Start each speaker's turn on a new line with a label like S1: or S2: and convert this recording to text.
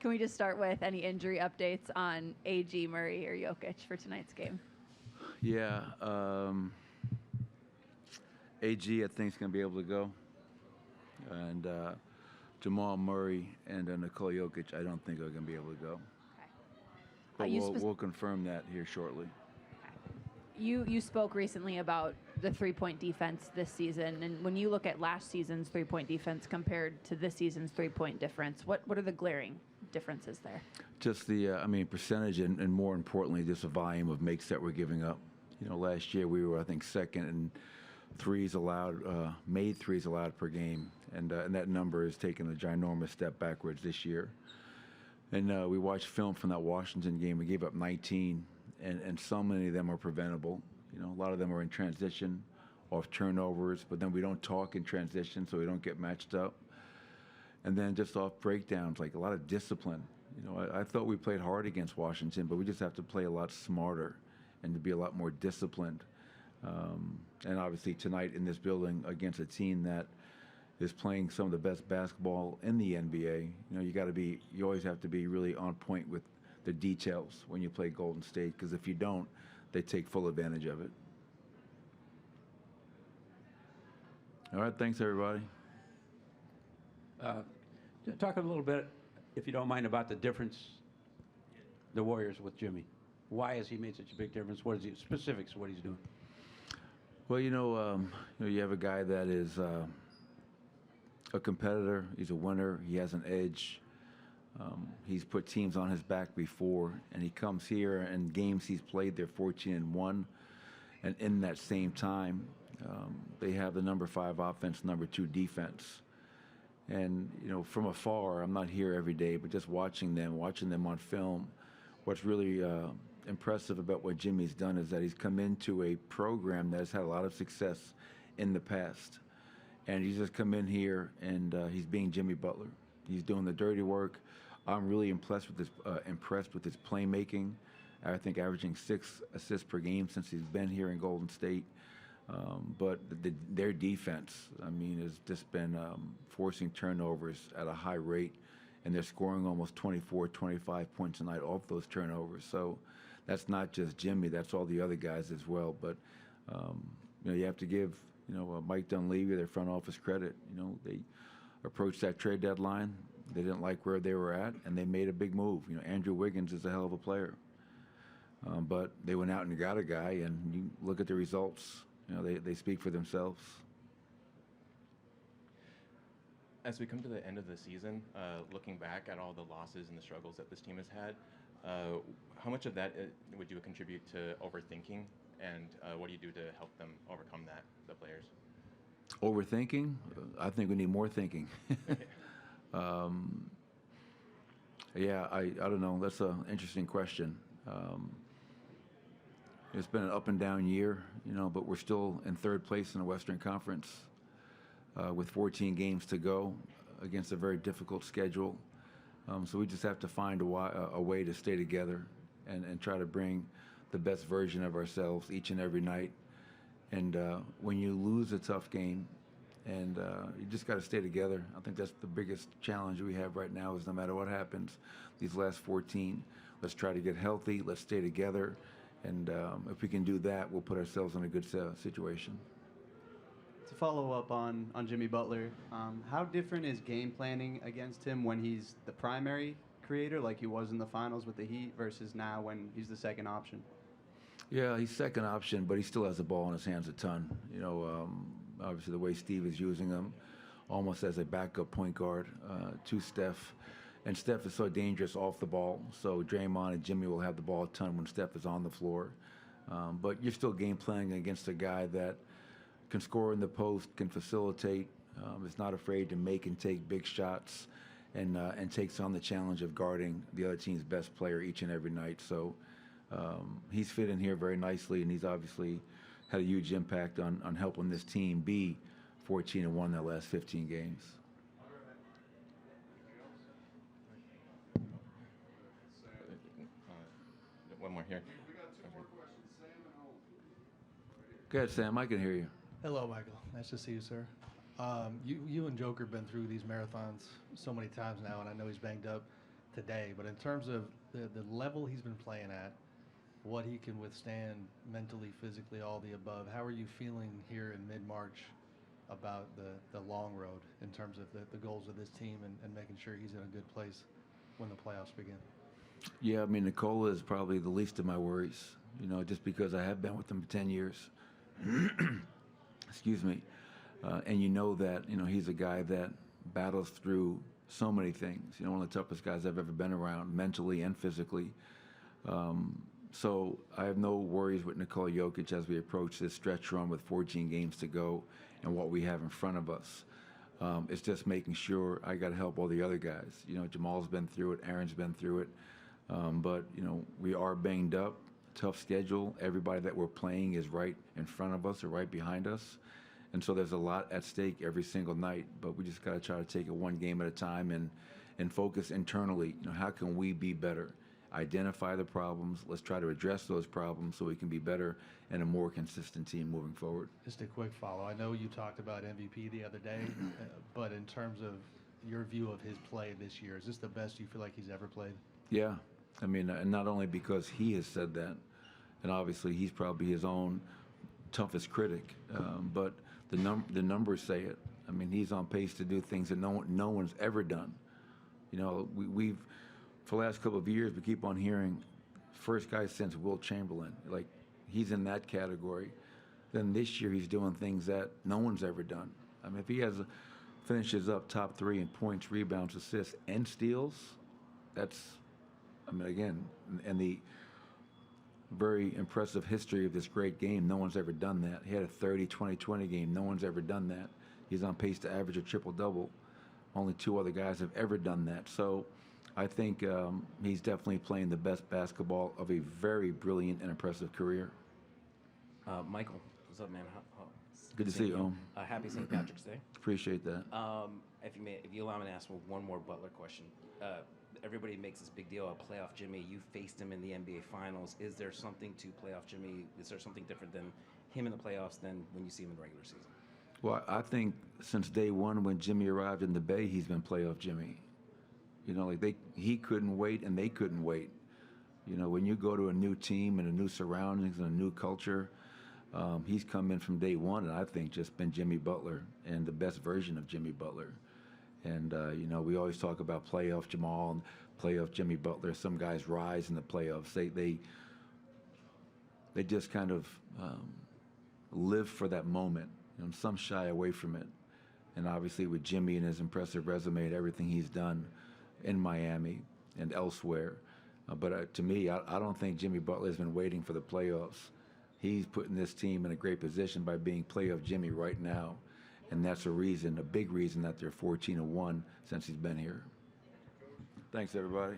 S1: Can we just start with any injury updates on AG, Murray, or Jokic for tonight's game?
S2: Yeah, AG, I think, is going to be able to go. And Jamal Murray and Nikola Jokic, I don't think are going to be able to go.
S1: Okay.
S2: But we'll confirm that here shortly.
S1: You spoke recently about the three-point defense this season, and when you look at last season's three-point defense compared to this season's three-point difference, what are the glaring differences there?
S2: Just the, percentage and more importantly, just the volume of makes that we're giving up. Last year we were, I think, second in threes allowed, made threes allowed per game, and that number has taken a ginormous step backwards this year. And we watched film from that Washington game. We gave up 19. And so many of them are preventable. A lot of them are in transition, off turnovers, but then we don't talk in transition, so we don't get matched up. And then just off breakdowns, like a lot of discipline. I thought we played hard against Washington, but we just have to play a lot smarter and to be a lot more disciplined. And obviously tonight in this building against a team that is playing some of the best basketball in the NBA, you always have to be really on point with the details when you play Golden State, because if you don't, they take full advantage of it. All right, thanks everybody.
S3: Talk a little bit, if you don't mind, about the difference, the Warriors with Jimmy. Why has he made such a big difference? What is the specifics of what he's doing?
S2: Well, you have a guy that is a competitor. He's a winner. He has an edge. He's put teams on his back before, and he comes here and games he's played, they're 14-1, and in that same time, they have the number 5 offense, number 2 defense. And from afar, I'm not here every day, but just watching them on film, what's really impressive about what Jimmy's done is that he's come into a program that has had a lot of success in the past, and he's just come in here and he's being Jimmy Butler. He's doing the dirty work. I'm really impressed with his playmaking. I think averaging 6 assists per game since he's been here in Golden State. But their defense, has just been forcing turnovers at a high rate, and they're scoring almost 24, 25 points a night off those turnovers. So that's not just Jimmy, that's all the other guys as well. But you have to give Mike Dunleavy, their front office, credit. They approached that trade deadline. They didn't like where they were at, and they made a big move. Andrew Wiggins is a hell of a player. But they went out and got a guy, and you look at the results. They speak for themselves.
S4: As we come to the end of the season, looking back at all the losses and the struggles that this team has had, how much of that would you contribute to overthinking, and what do you do to help them overcome that, the players?
S2: Overthinking? I think we need more thinking. I don't know. That's an interesting question. It's been an up and down year, but we're still in 3rd place in the Western Conference with 14 games to go against a very difficult schedule. So we just have to find a way to stay together and try to bring the best version of ourselves each and every night. And when you lose a tough game, and you just got to stay together. I think that's the biggest challenge we have right now is no matter what happens, these last 14, let's try to get healthy, let's stay together, and if we can do that, we'll put ourselves in a good situation.
S5: To follow up on Jimmy Butler, how different is game planning against him when he's the primary creator like he was in the finals with the Heat versus now when he's the second option?
S2: Yeah, he's second option, but he still has the ball in his hands a ton. Obviously the way Steve is using him, almost as a backup point guard to Steph. And Steph is so dangerous off the ball, so Draymond and Jimmy will have the ball a ton when Steph is on the floor. But you're still game playing against a guy that can score in the post, can facilitate, is not afraid to make and take big shots, and takes on the challenge of guarding the other team's best player each and every night. So he's fit in here very nicely, and he's obviously had a huge impact on helping this team be 14-1 in their last 15 games.
S4: One more here.
S2: Go ahead, Sam. I can hear you.
S6: Hello, Michael. Nice to see you, sir. You and Joker been through these marathons so many times now, and I know he's banged up. today, but in terms of the level he's been playing at, what he can withstand mentally, physically, all the above, how are you feeling here in mid-March about the long road in terms of the goals of this team and making sure he's in a good place when the playoffs begin?
S2: Yeah, I mean, Nikola is probably the least of my worries, just because I have been with him for 10 years. Excuse me. And that, he's a guy that battles through so many things. One of the toughest guys I've ever been around, mentally and physically. So I have no worries with Nikola Jokic as we approach this stretch run with 14 games to go and what we have in front of us. It's just making sure I got to help all the other guys. Jamal's been through it, Aaron's been through it. But we are banged up, tough schedule. Everybody that we're playing is right in front of us or right behind us. And so there's a lot at stake every single night, but we just got to try to take it one game at a time and focus internally. How can we be better? Identify the problems. Let's try to address those problems so we can be better and a more consistent team moving forward.
S6: Just a quick follow. I know you talked about MVP the other day, but in terms of your view of his play this year, is this the best you feel like he's ever played?
S2: Yeah. I mean, and not only because he has said that, and obviously he's probably his own toughest critic, but the numbers say it. I mean, he's on pace to do things that no one's ever done. We've for the last couple of years, we keep on hearing first guy since Wilt Chamberlain. Like, he's in that category. Then this year, he's doing things that no one's ever done. I mean, if he finishes up top 3 in points, rebounds, assists, and steals, that's, again, and the very impressive history of this great game, no one's ever done that. He had a 30-20-20 game. No one's ever done that. He's on pace to average a triple-double. Only 2 other guys have ever done that. So I think he's definitely playing the best basketball of a very brilliant and impressive career.
S7: Michael, what's up, man?
S2: Good to see you.
S7: Happy St. Patrick's Day.
S2: Appreciate that.
S7: If you allow me to ask one more Butler question. Everybody makes this big deal of playoff Jimmy. You faced him in the NBA Finals. Is there something to playoff Jimmy? Is there something different than him in the playoffs than when you see him in the regular season?
S2: Well, I think since day one when Jimmy arrived in the Bay, he's been playoff Jimmy. He couldn't wait and they couldn't wait. When you go to a new team and a new surroundings and a new culture, he's come in from day one and I think just been Jimmy Butler and the best version of Jimmy Butler. And, we always talk about playoff Jamal and playoff Jimmy Butler. Some guys rise in the playoffs. They just kind of live for that moment. Some shy away from it. And obviously with Jimmy and his impressive resume and everything he's done in Miami and elsewhere. But to me, I don't think Jimmy Butler has been waiting for the playoffs. He's putting this team in a great position by being playoff Jimmy right now. And that's a big reason that they're 14-1 since he's been here. Thanks, everybody.